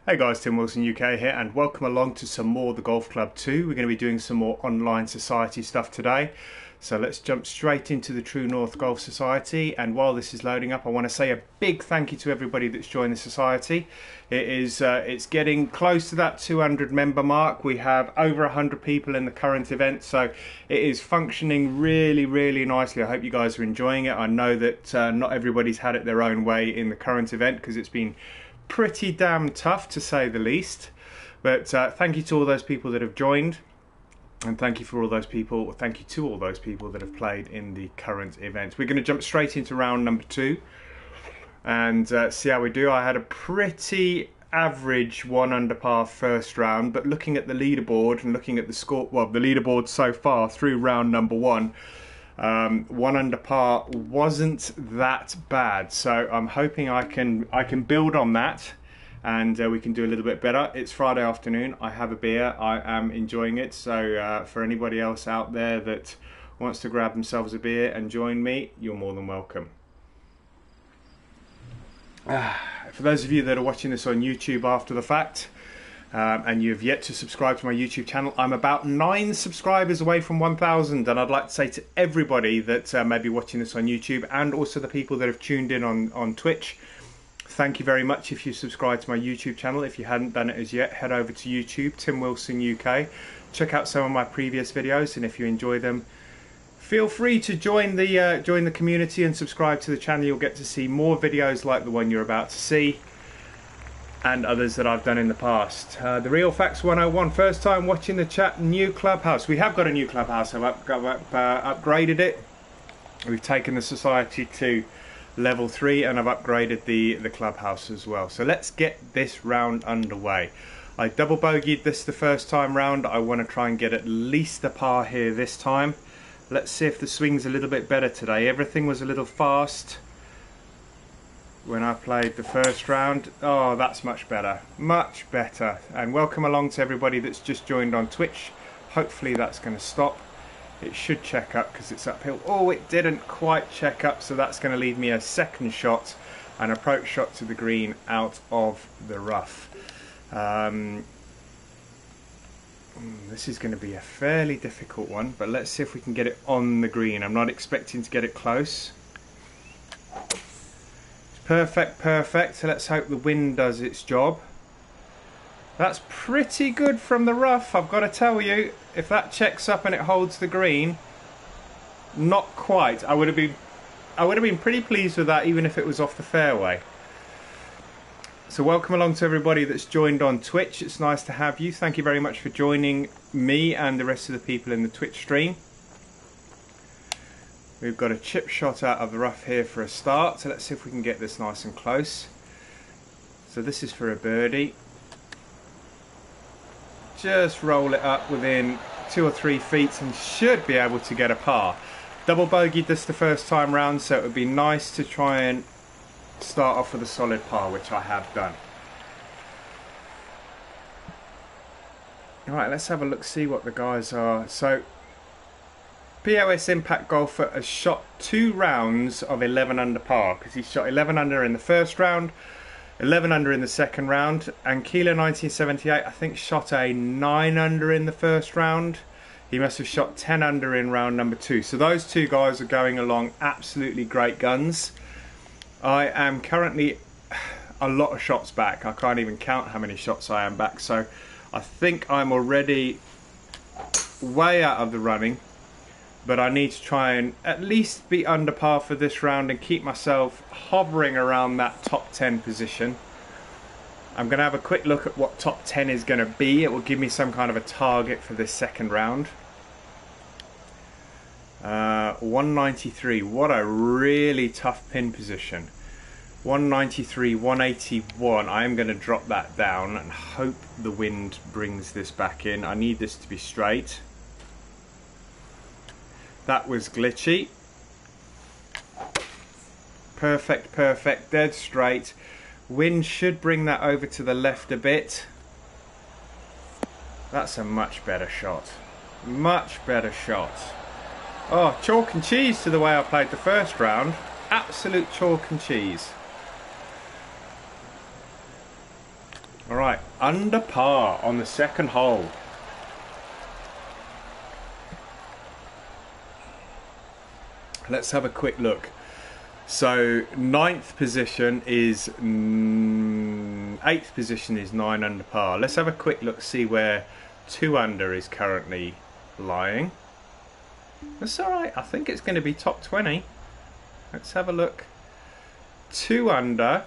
Hey guys, Tim Wilson UK here, and welcome along to some more The Golf Club 2. We're going to be doing some more online society stuff today. So let's jump straight into the True North Golf Society, and while this is loading up I want to say a big thank you to everybody that's joined the society. It's getting close to that 200 member mark. We have over 100 people in the current event, so it is functioning really nicely. I hope you guys are enjoying it. I know that not everybody's had it their own way in the current event because it's been pretty damn tough to say the least, but thank you to all those people that have joined, and thank you to all those people that have played in the current event. We're going to jump straight into round number 2 and see how we do. I had a pretty average 1 under par first round, but looking at the leaderboard and looking at the score, well, the leaderboard so far through round number 1, 1 under par wasn't that bad, so I'm hoping I can build on that, and we can do a little bit better. It's Friday afternoon, I have a beer, I am enjoying it, so for anybody else out there that wants to grab themselves a beer and join me, you're more than welcome. For those of you that are watching this on YouTube after the fact, and you have yet to subscribe to my YouTube channel, I'm about 9 subscribers away from 1,000, and I'd like to say to everybody that may be watching this on YouTube, and also the people that have tuned in on Twitch, thank you very much if you subscribe to my YouTube channel. If you hadn't done it as yet, head over to YouTube, Tim Wilson UK, check out some of my previous videos, and if you enjoy them, feel free to join the community and subscribe to the channel. You'll get to see more videos like the one you're about to see, and others that I've done in the past. The Real Facts 101, first time watching the chat, new clubhouse. We have got a new clubhouse. I've upgraded it. We've taken the society to level 3, and I've upgraded the clubhouse as well. So let's get this round underway. I double bogeyed this the first time round. I want to try and get at least a par here this time. Let's see if the swing's a little bit better today. Everything was a little fast when I played the first round. Oh, that's much better, much better. And welcome along to everybody that's just joined on Twitch. Hopefully that's going to stop. It should check up because it's uphill. Oh, it didn't quite check up, so that's going to leave me a second shot, an approach shot to the green out of the rough. This is going to be a fairly difficult one, but let's see if we can get it on the green. I'm not expecting to get it close. Perfect, so let's hope the wind does its job. That's pretty good from the rough, I've got to tell you. If that checks up and it holds the green, not quite. I would have been pretty pleased with that, even if it was off the fairway. So welcome along to everybody that's joined on Twitch. It's nice to have you. Thank you very much for joining me and the rest of the people in the Twitch stream. We've got a chip shot out of the rough here for a start, so let's see if we can get this nice and close. So this is for a birdie. Just roll it up within 2 or 3 feet and should be able to get a par. Double bogeyed this the first time round, so it would be nice to try and start off with a solid par, which I have done. Alright, let's have a look, see what the guys are. So POS Impact Golfer has shot 2 rounds of 11 under par, because he shot 11 under in the first round, 11 under in the second round, and Keeler 1978 I think shot a 9 under in the first round. He must have shot 10 under in round number 2. So those 2 guys are going along absolutely great guns. I am currently a lot of shots back. I can't even count how many shots I am back, so I think I'm already way out of the running. But I need to try and at least be under par for this round and keep myself hovering around that top 10 position. I'm going to have a quick look at what top 10 is going to be. It will give me some kind of a target for this second round. 193, what a really tough pin position. 193, 181, I am going to drop that down and hope the wind brings this back in. I need this to be straight. That was glitchy. Perfect, dead straight. Wind should bring that over to the left a bit. That's a much better shot. Much better shot. Oh, chalk and cheese to the way I played the first round. Absolute chalk and cheese. All right, under par on the second hole. Let's have a quick look. So ninth position is 8th position is 9 under par. Let's have a quick look, see where 2 under is currently lying. That's all right. I think it's going to be top 20. Let's have a look. 2 under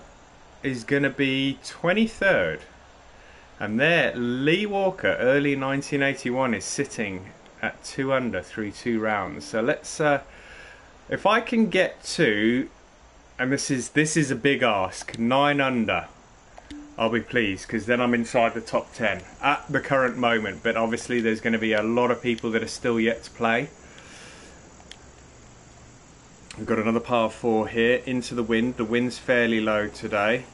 is going to be 23rd. And there, Lee Walker, early 1981, is sitting at 2 under through 2 rounds. So let's, if I can get to, and this is a big ask, 9 under, I'll be pleased, because then I'm inside the top 10 at the current moment. But obviously there's going to be a lot of people that are still yet to play. We've got another par 4 here, into the wind. The wind's fairly low today.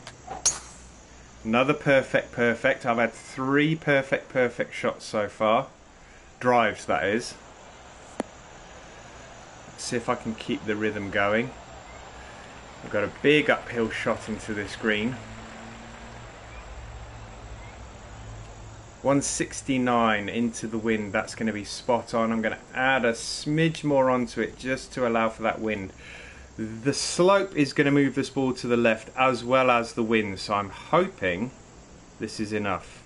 Another perfect. I've had 3 perfect shots so far. Drives, that is. Let's see if I can keep the rhythm going. I've got a big uphill shot into this green. 169 into the wind, that's going to be spot on. I'm going to add a smidge more onto it just to allow for that wind. The slope is going to move this ball to the left as well as the wind, so I'm hoping this is enough.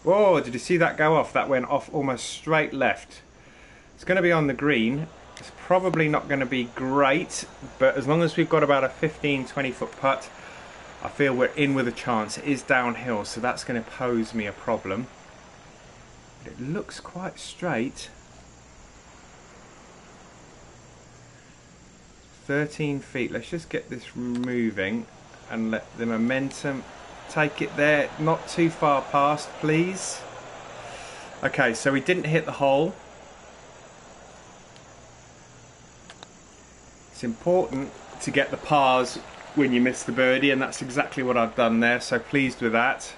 Whoa, did you see that go off? That went off almost straight left. It's going to be on the green. It's probably not going to be great, but as long as we've got about a 15-20 foot putt, I feel we're in with a chance. It is downhill, so that's going to pose me a problem. But it looks quite straight. 13 feet. Let's just get this moving and let the momentum take it there. Not too far past, please. Okay, so we didn't hit the hole. It's important to get the pars when you miss the birdie, and that's exactly what I've done there, so pleased with that.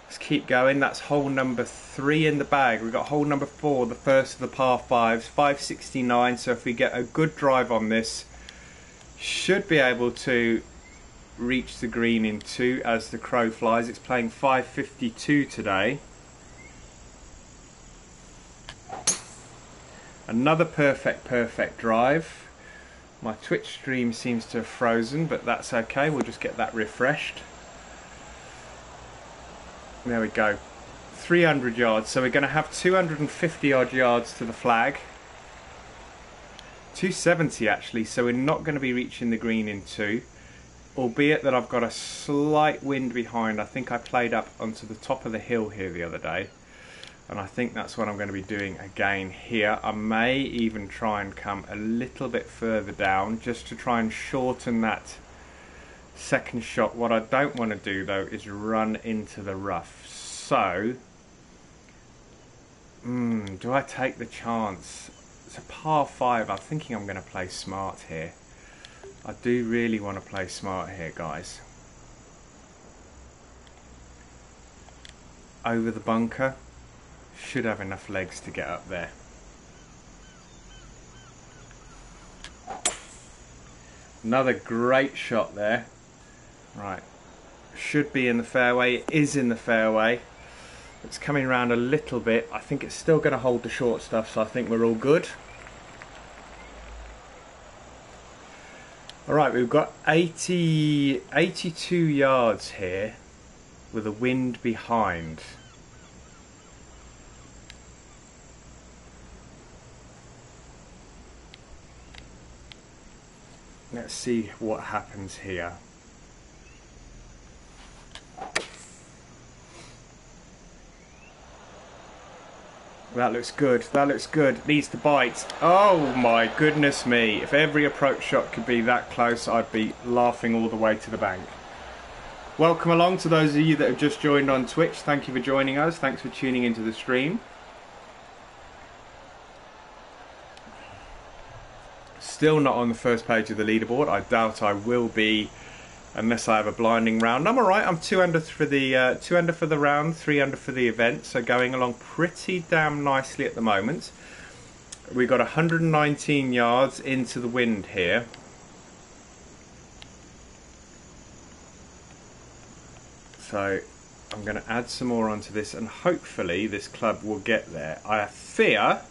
Let's keep going. That's hole number 3 in the bag. We've got hole number 4, the first of the par 5s, 569, so if we get a good drive on this, should be able to reach the green in 2 as the crow flies. It's playing 552 today. Another perfect drive. My Twitch stream seems to have frozen, but that's okay. We'll just get that refreshed. There we go. 300 yards. So we're going to have 250 odd yards to the flag. 270 actually. So we're not going to be reaching the green in 2. Albeit that I've got a slight wind behind. I think I played up onto the top of the hill here the other day. And I think that's what I'm going to be doing again here. I may even try and come a little bit further down just to try and shorten that second shot. What I don't want to do though is run into the rough. So, do I take the chance? It's a par 5. I'm thinking I'm going to play smart here. I do really want to play smart here, guys. Over the bunker. Should have enough legs to get up there. Another great shot there. Right, should be in the fairway. It is in the fairway. It's coming around a little bit. I think it's still going to hold the short stuff, so I think we're all good. Alright, we've got 82 yards here with a wind behind. Let's see what happens here. That looks good. That looks good. Needs to bite. Oh my goodness me. If every approach shot could be that close, I'd be laughing all the way to the bank. Welcome along to those of you that have just joined on Twitch. Thank you for joining us. Thanks for tuning into the stream. Still not on the first page of the leaderboard. I doubt I will be unless I have a blinding round. I'm alright. I'm 2 under for the 2 under for the round, 3 under for the event. So going along pretty damn nicely at the moment. We got 119 yards into the wind here. So I'm going to add some more onto this, and hopefully this club will get there. I fear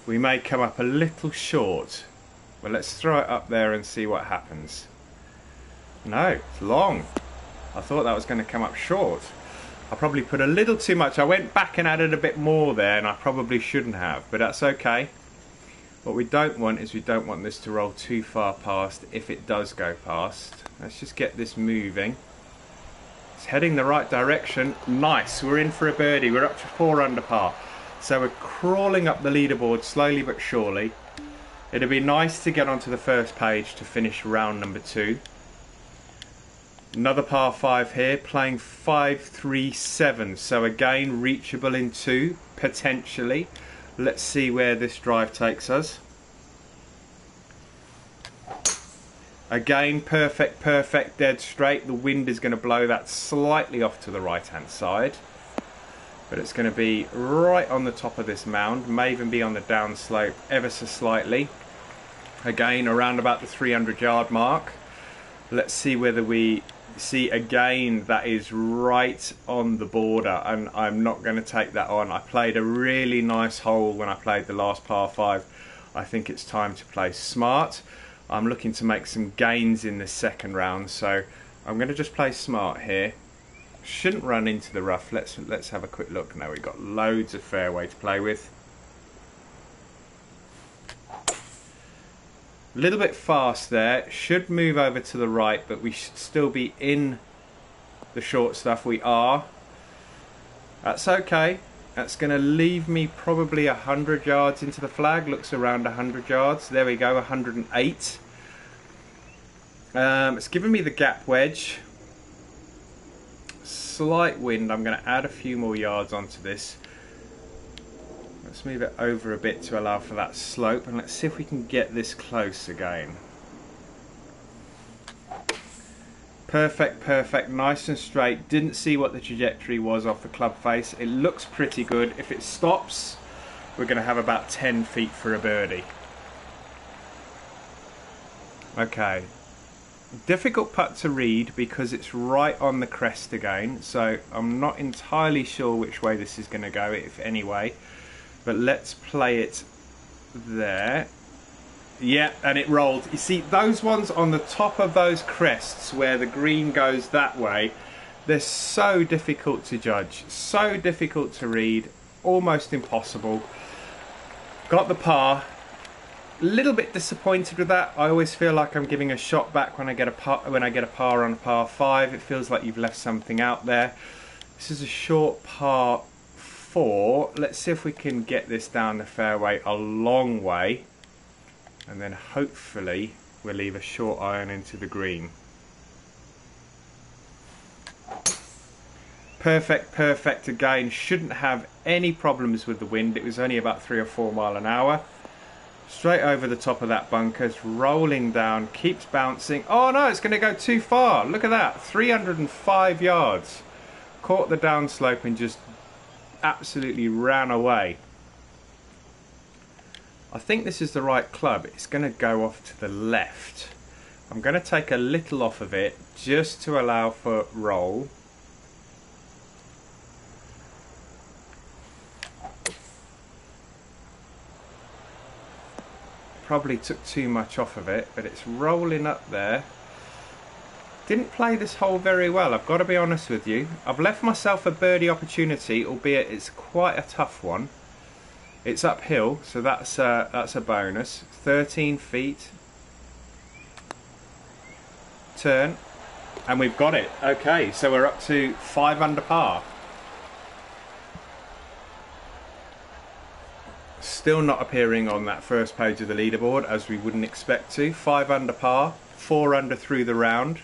we may come up a little short. Well, let's throw it up there and see what happens. No, it's long. I thought that was going to come up short. I probably put a little too much. I went back and added a bit more there, and I probably shouldn't have, but that's okay. What we don't want is we don't want this to roll too far past if it does go past. Let's just get this moving. It's heading the right direction. Nice, we're in for a birdie. We're up to 4 under par. So we're crawling up the leaderboard slowly but surely. It'd be nice to get onto the first page to finish round number 2. Another par 5 here, playing 5-3-7. So again, reachable in 2, potentially. Let's see where this drive takes us. Again, perfect, dead straight. The wind is going to blow that slightly off to the right-hand side. But it's going to be right on the top of this mound. May even be on the downslope ever so slightly. Again, around about the 300-yard mark. Let's see whether we see again that is right on the border, and I'm not going to take that on. I played a really nice hole when I played the last par 5. I think it's time to play smart. I'm looking to make some gains in the second round, so I'm going to just play smart here. Shouldn't run into the rough. Let's have a quick look. Now we've got loads of fairway to play with. A little bit fast there. Should move over to the right, but we should still be in the short stuff. We are. That's okay. That's going to leave me probably 100 yards into the flag. Looks around 100 yards. There we go, 108. It's given me the gap wedge. Slight wind. I'm going to add a few more yards onto this. Let's move it over a bit to allow for that slope, and let's see if we can get this close again. Perfect, nice and straight. Didn't see what the trajectory was off the club face. It looks pretty good. If it stops, we're going to have about 10 feet for a birdie. Okay. Difficult putt to read because it's right on the crest again, so I'm not entirely sure which way this is going to go, if any way. But let's play it there. Yeah, and it rolled. You see, those ones on the top of those crests where the green goes that way, they're so difficult to judge, so difficult to read, almost impossible. Got the par. A little bit disappointed with that. I always feel like I'm giving a shot back when I get a par on a par 5. It feels like you've left something out there. This is a short par 4. Let's see if we can get this down the fairway a long way, and then hopefully we'll leave a short iron into the green. Perfect again. Shouldn't have any problems with the wind. It was only about 3 or 4 miles an hour. Straight over the top of that bunker. It's rolling down, keeps bouncing. Oh no, it's going to go too far. Look at that, 305 yards. Caught the downslope and just absolutely ran away. I think this is the right club. It's going to go off to the left. I'm going to take a little off of it just to allow for roll. Probably took too much off of it, but it's rolling up there. Didn't play this hole very well, I've got to be honest with you. I've left myself a birdie opportunity, albeit it's quite a tough one. It's uphill, so that's a bonus. 13 feet. Turn. And we've got it. Okay, so we're up to 5 under par. Still not appearing on that first page of the leaderboard, as we wouldn't expect to. 5 under par, 4 under through the round.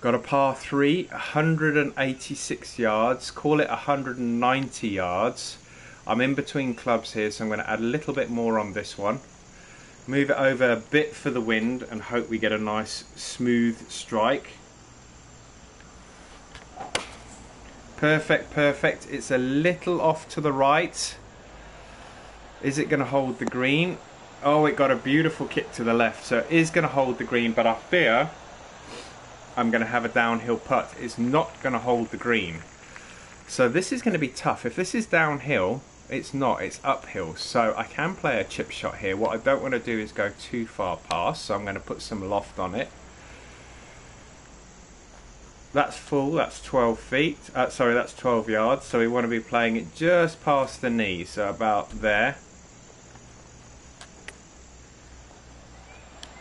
Got a par 3, 186 yards, call it 190 yards. I'm in between clubs here, so I'm going to add a little bit more on this one. Move it over a bit for the wind and hope we get a nice smooth strike. Perfect. It's a little off to the right. Is it going to hold the green? Oh, it got a beautiful kick to the left, so it is going to hold the green, but I fear I'm going to have a downhill putt. It's not going to hold the green. So this is going to be tough. If this is downhill, it's not, it's uphill. So I can play a chip shot here. What I don't want to do is go too far past, so I'm going to put some loft on it. That's full, that's 12 feet, sorry, that's 12 yards, so we want to be playing it just past the knee, so about there.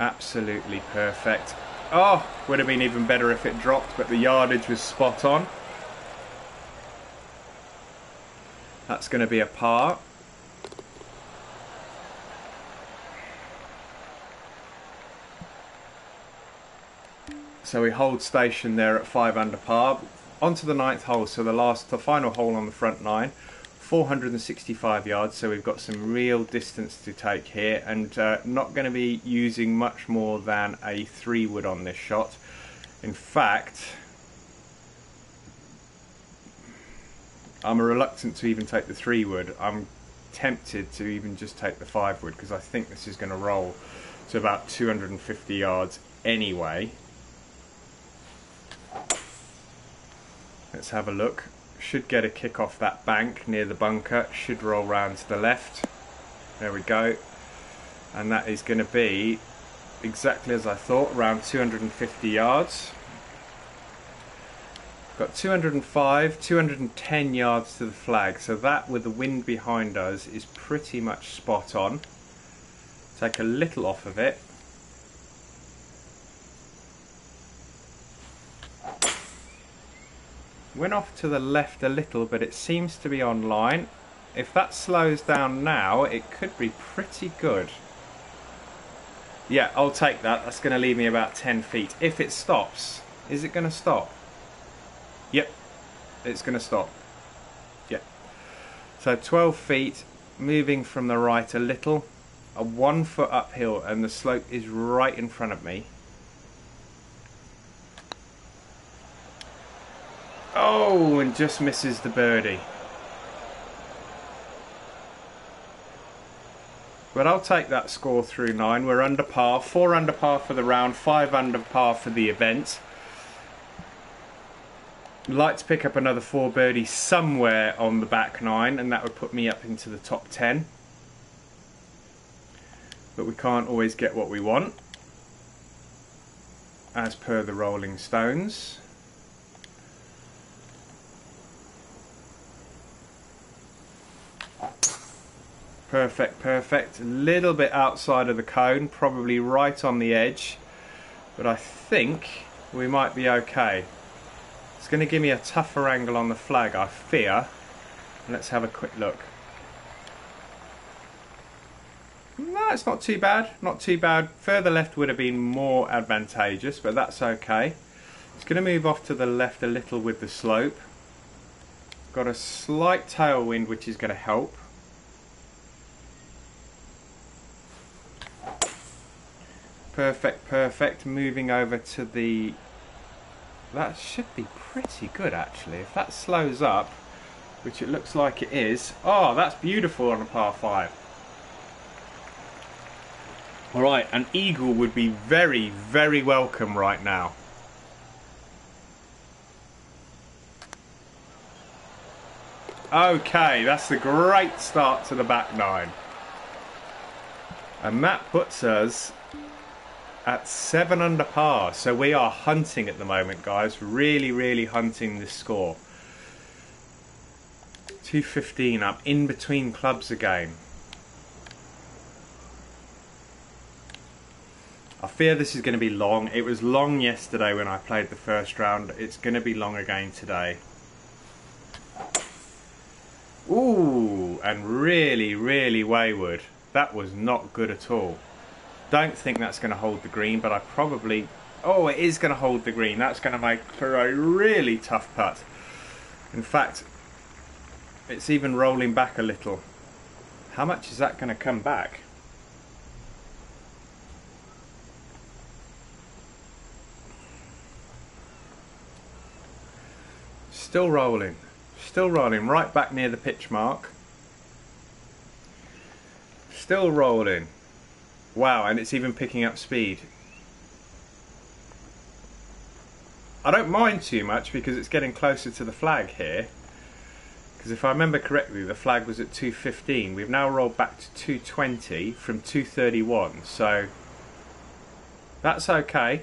Absolutely perfect. Oh, would have been even better if it dropped, but the yardage was spot on. That's going to be a par. So we hold station there at 5 under par. On to the 9th hole, so the final hole on the front nine. 465 yards, so we've got some real distance to take here, and not going to be using much more than a 3-wood on this shot. In fact, I'm reluctant to even take the 3-wood. I'm tempted to even just take the 5-wood because I think this is going to roll to about 250 yards anyway. Let's have a look. Should get a kick off that bank near the bunker. Should roll round to the left. There we go. And that is going to be exactly as I thought, around 250 yards. Got 205, 210 yards to the flag. So that, with the wind behind us, is pretty much spot on. Take a little off of it. Went off to the left a little, but it seems to be on line. If that slows down now, it could be pretty good. Yeah, I'll take that. That's going to leave me about 10 feet. If it stops, is it going to stop? Yep, it's going to stop. Yep. So 12 feet, moving from the right a little. A 1 foot uphill, and the slope is right in front of me. Oh, and just misses the birdie. But I'll take that score through 9. We're under par. 4 under par for the round, 5 under par for the event. I'd like to pick up another 4 birdies somewhere on the back 9, and that would put me up into the top 10. But we can't always get what we want, as per the Rolling Stones. Perfect, perfect. A little bit outside of the cone, probably right on the edge, but I think we might be okay. It's going to give me a tougher angle on the flag, I fear. Let's have a quick look. No, it's not too bad, not too bad. Further left would have been more advantageous, but that's okay. It's going to move off to the left a little with the slope. Got a slight tailwind, which is going to help. Perfect, perfect. Moving over to the... That should be pretty good, actually. If that slows up, which it looks like it is. Oh, that's beautiful on a par 5. Alright, an eagle would be very, very welcome right now. Okay, that's a great start to the back 9. And that puts us at 7 under par, so we are hunting at the moment, guys. Really, really hunting this score. 215 up, in between clubs again. I fear this is going to be long. It was long yesterday when I played the first round. It's going to be long again today. Ooh, and really, really wayward. That was not good at all. Don't think that's going to hold the green, but I probably... Oh, it is going to hold the green. That's going to make for a really tough putt. In fact, it's even rolling back a little. How much is that going to come back? Still rolling. Still rolling. Right back near the pitch mark. Still rolling. Wow, and it's even picking up speed. I don't mind too much because it's getting closer to the flag here. Because if I remember correctly, the flag was at 215. We've now rolled back to 220 from 231. So that's okay.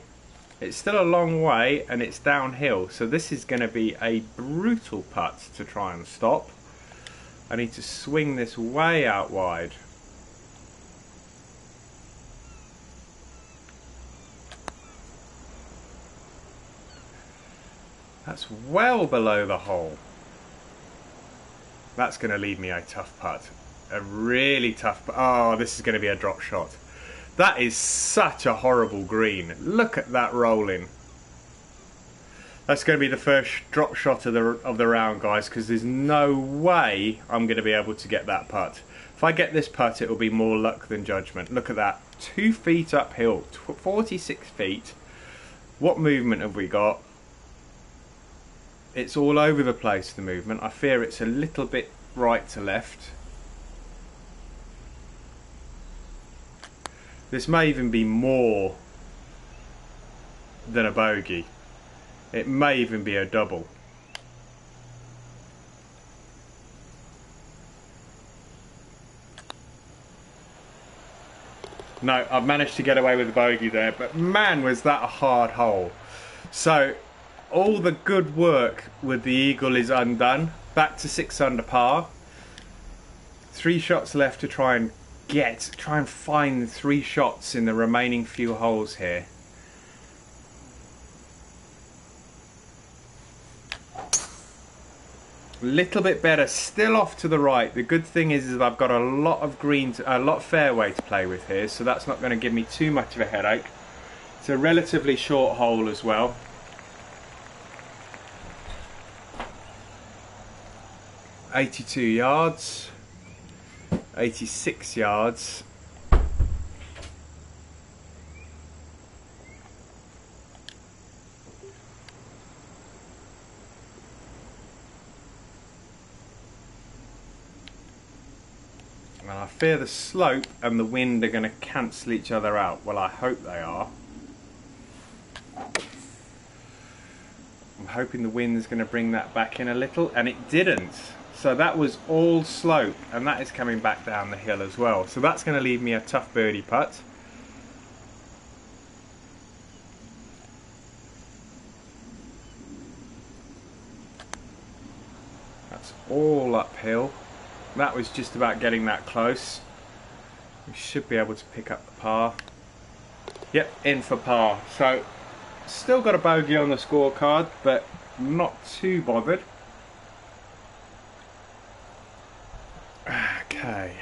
It's still a long way and it's downhill. So this is going to be a brutal putt to try and stop. I need to swing this way out wide. That's well below the hole. That's going to leave me a tough putt. A really tough putt. Oh, this is going to be a drop shot. That is such a horrible green. Look at that rolling. That's going to be the first drop shot of the round, guys, because there's no way I'm going to be able to get that putt. If I get this putt, it will be more luck than judgment. Look at that. 2 feet uphill. 46 feet. What movement have we got? It's all over the place, the movement. I fear it's a little bit right to left. This may even be more than a bogey. It may even be a double. No, I've managed to get away with a bogey there, but man, was that a hard hole. So all the good work with the eagle is undone. Back to 6 under par. 3 shots left to try and find 3 shots in the remaining few holes here. A little bit better, still off to the right. The good thing is that I've got a lot of fairway to play with here, so that's not going to give me too much of a headache. It's a relatively short hole as well. 82 yards, 86 yards. And I fear the slope and the wind are going to cancel each other out. Well, I hope they are. I'm hoping the wind is going to bring that back in a little, and it didn't. So that was all slope, and that is coming back down the hill as well. So that's going to leave me a tough birdie putt. That's all uphill. That was just about getting that close. We should be able to pick up the par. Yep, in for par. So still got a bogey on the scorecard, but not too bothered. Okay.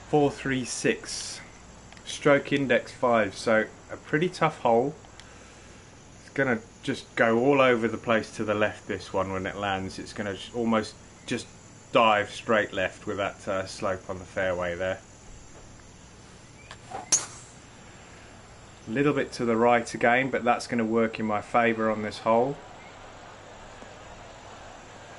436. Stroke index 5. So a pretty tough hole. It's going to just go all over the place to the left, this one, when it lands. It's going to almost just dive straight left with that slope on the fairway there. A little bit to the right again, but that's going to work in my favour on this hole.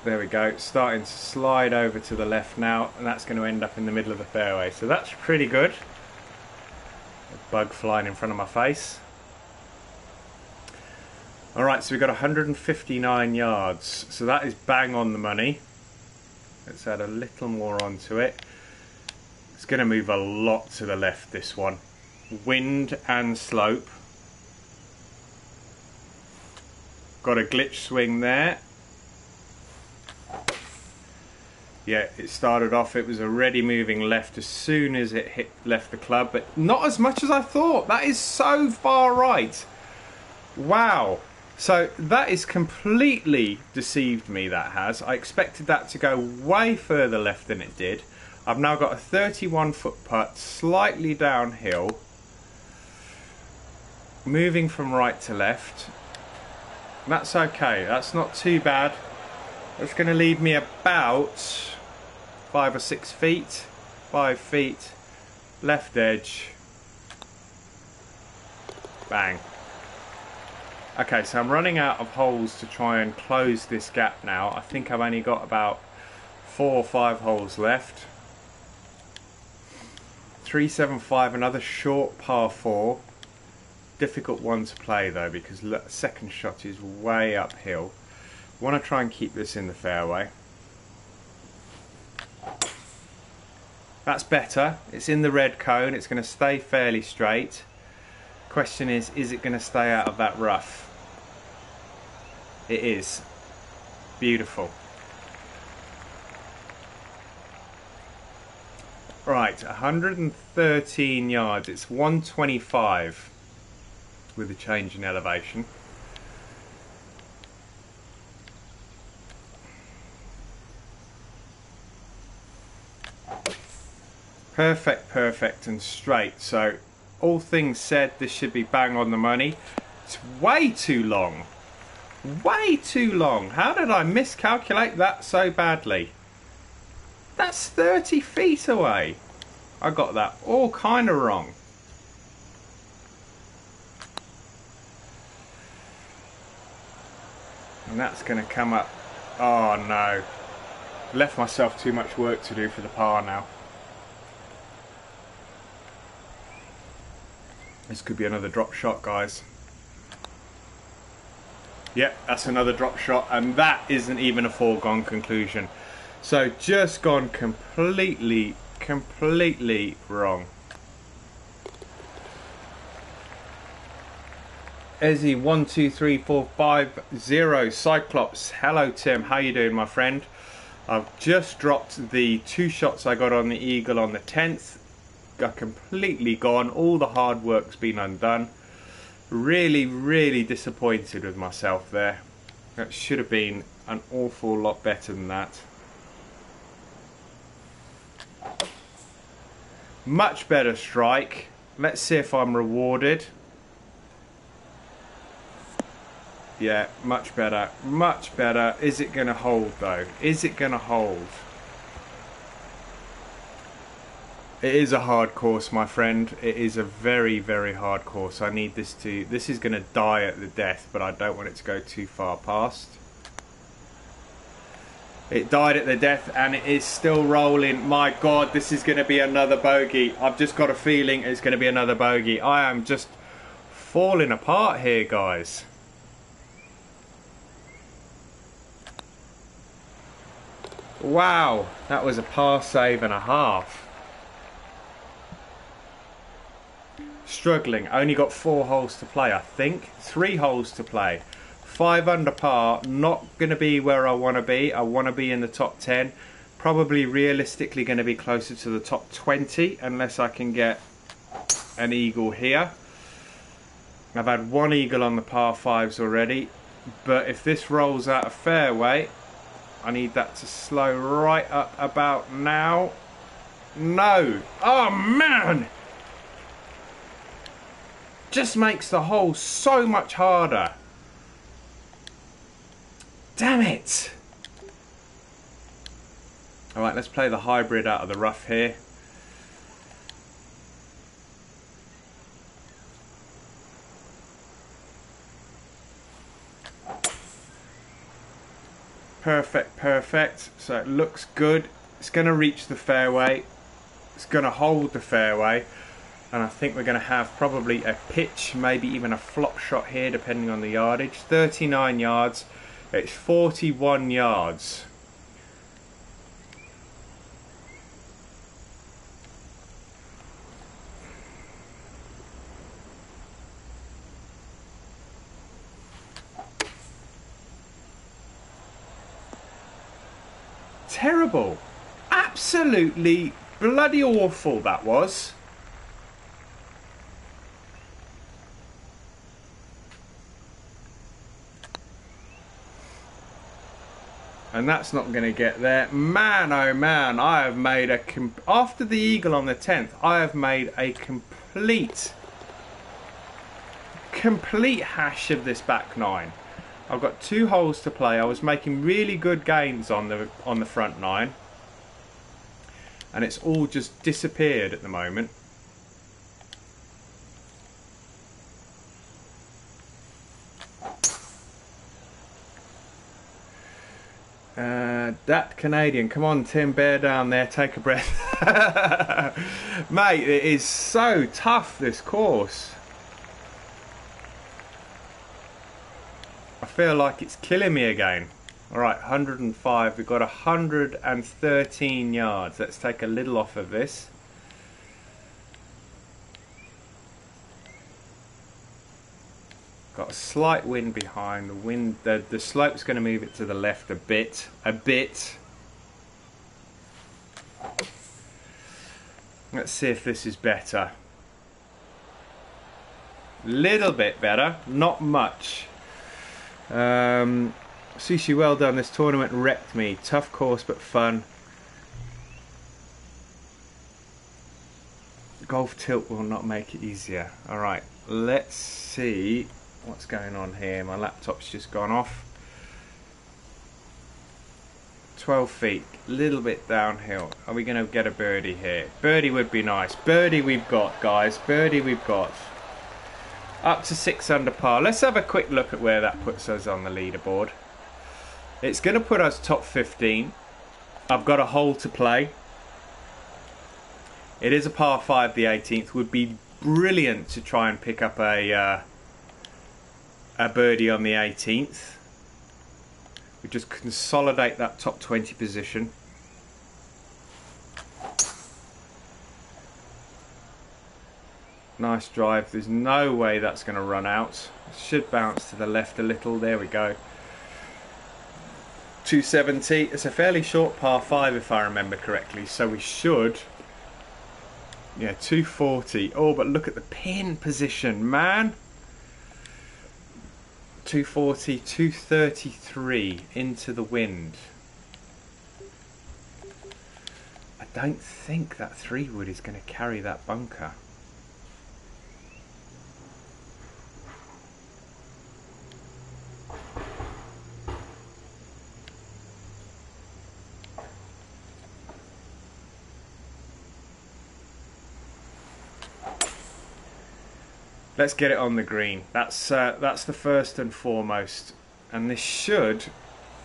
There we go, it's starting to slide over to the left now, and that's going to end up in the middle of the fairway. So that's pretty good. A bug flying in front of my face. Alright, so we've got 159 yards. So that is bang on the money. Let's add a little more onto it. It's going to move a lot to the left, this one. Wind and slope. Got a glitch swing there. Yeah, it started off, it was already moving left as soon as it left the club, but not as much as I thought. That is so far right. Wow. So that is completely deceived me, that has. I expected that to go way further left than it did. I've now got a 31-foot putt, slightly downhill, moving from right to left. That's okay, that's not too bad. That's going to leave me about 5 or 6 feet, 5 feet, left edge, bang. Okay, so I'm running out of holes to try and close this gap now. I think I've only got about 4 or 5 holes left. 375, another short par 4. difficult one to play though, because the second shot is way uphill. Want to try and keep this in the fairway. That's better. It's in the red cone. It's going to stay fairly straight. Question is it going to stay out of that rough? It is. Beautiful. Right, 113 yards. It's 125 with a change in elevation. Perfect, perfect and straight. So all things said, this should be bang on the money. It's way too long. Way too long. How did I miscalculate that so badly? That's 30 feet away. I got that all kind of wrong. And that's going to come up. Oh no. Left myself too much work to do for the par now. This could be another drop shot, guys. Yep, that's another drop shot, and that isn't even a foregone conclusion. So just gone completely wrong. Ezzy 123450 Cyclops. Hello Tim, how you doing my friend? I've just dropped the 2 shots I got on the Eagle on the 10th. Got completely gone. All the hard work's been undone. Really disappointed with myself there. That should have been an awful lot better than that. Much better strike. Let's see if I'm rewarded. Yeah, much better. Much better. Is it going to hold though? Is it going to hold? It is a hard course, my friend. It is a very hard course. I need this to... This is going to die at the death, but I don't want it to go too far past. It died at the death and it is still rolling. My God, this is going to be another bogey. I've just got a feeling it's going to be another bogey. I am just falling apart here, guys. Wow, that was a par save and a half. Struggling. Only got 4 holes to play, I think. 3 holes to play. 5 under par. Not going to be where I want to be. I want to be in the top 10. Probably realistically going to be closer to the top 20 unless I can get an eagle here. I've had 1 eagle on the par 5s already. But if this rolls out of fairway, I need that to slow right up about now. No. Oh man! Just makes the hole so much harder. Damn it. Alright, let's play the hybrid out of the rough here. Perfect, perfect. So it looks good. It's going to reach the fairway. It's going to hold the fairway. And I think we're going to have probably a pitch, maybe even a flop shot here, depending on the yardage. 39 yards. It's 41 yards. Terrible. Absolutely bloody awful that was. And that's not going to get there. Man, oh man, I have made a... After the eagle on the 10th, I have made a complete hash of this back 9. I've got 2 holes to play. I was making really good gains on the front 9. And it's all just disappeared at the moment. That Canadian, come on Tim, bear down there, take a breath. Mate, it is so tough, this course. feel like it's killing me again. Alright, 105, we've got 113 yards. Let's take a little off of this. Got a slight wind behind. The wind, the slope's going to move it to the left a bit. Let's see if this is better. Little bit better, not much. Sushi, well done. This tournament wrecked me. Tough course but fun. Golf tilt will not make it easier. Alright, let's see what's going on here. My laptop's just gone off. 12 feet, little bit downhill. Are we going to get a birdie here? Birdie would be nice. Birdie we've got, guys. Birdie we've got. Up to 6 under par. Let's have a quick look at where that puts us on the leaderboard. It's going to put us top 15. I've got a hole to play. It is a par 5, the 18th. Would be brilliant to try and pick up a birdie on the 18th. We just consolidate that top 20 position. Nice drive. There's no way that's going to run out. Should bounce to the left a little. There we go. 270. It's a fairly short par 5 if I remember correctly, so we should, yeah, 240. Oh, but look at the pin position, man. 240, 233 into the wind. I don't think that 3-wood is going to carry that bunker. Let's get it on the green. That's the first and foremost. And this should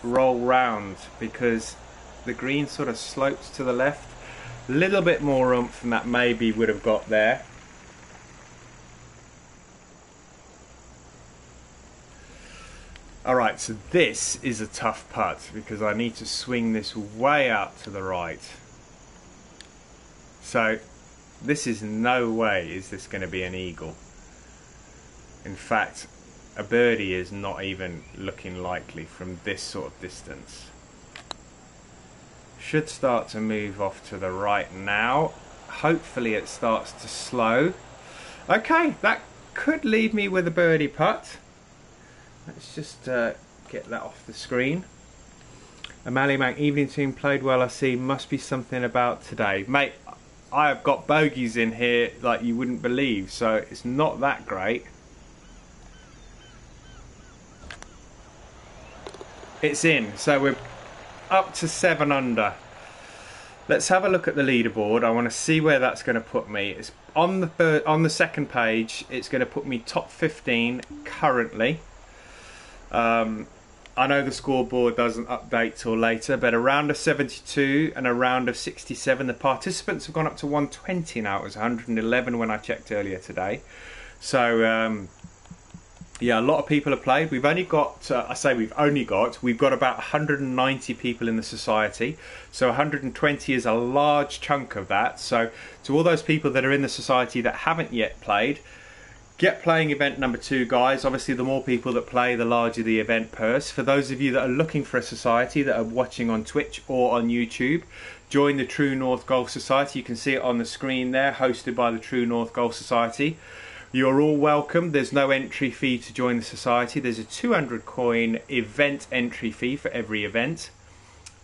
roll round because the green sort of slopes to the left. A little bit more oomph than that maybe would have got there. Alright, so this is a tough putt because I need to swing this way out to the right. So this is no way is this going to be an eagle. In fact, a birdie is not even looking likely from this sort of distance. Should start to move off to the right now. Hopefully it starts to slow. Okay, that could leave me with a birdie putt. Let's just get that off the screen. Amali Mac, evening team played well, I see. Must be something about today. Mate, I have got bogeys in here like you wouldn't believe, so it's not that great. It's in, so we're up to 7 under. Let's have a look at the leaderboard. I want to see where that's going to put me. It's on the second page. It's going to put me top 15 currently. I know the scoreboard doesn't update till later, but a round of 72 and a round of 67. The participants have gone up to 120 now. It was 111 when I checked earlier today. So yeah, a lot of people have played. We've only got, we've got about 190 people in the society. So 120 is a large chunk of that. So to all those people that are in the society that haven't yet played, get playing event number 2, guys. Obviously, the more people that play, the larger the event purse. For those of you that are looking for a society that are watching on Twitch or on YouTube, join the True North Golf Society. You can see it on the screen there, hosted by the True North Golf Society. You're all welcome. There's no entry fee to join the society. There's a 200 coin event entry fee for every event.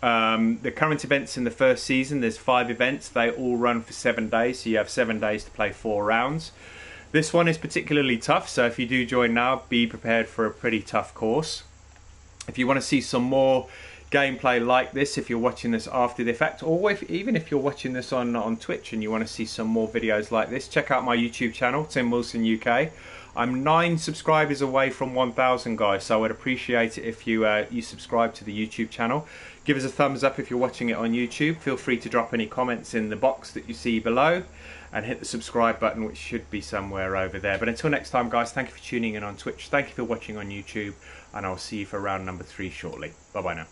The current events in the first season, there's 5 events. They all run for 7 days, so you have 7 days to play 4 rounds. This one is particularly tough, so if you do join now, be prepared for a pretty tough course. If you want to see some more gameplay like this, if you're watching this after the fact, or even if you're watching this on Twitch and you want to see some more videos like this, check out my YouTube channel, Tim Wilson UK. I'm 9 subscribers away from 1,000, guys, so I would appreciate it if you subscribe to the YouTube channel. Give us a thumbs up if you're watching it on YouTube. Feel free to drop any comments in the box that you see below, and hit the subscribe button, which should be somewhere over there. But until next time, guys, thank you for tuning in on Twitch. Thank you for watching on YouTube, and I'll see you for round number 3 shortly. Bye bye now.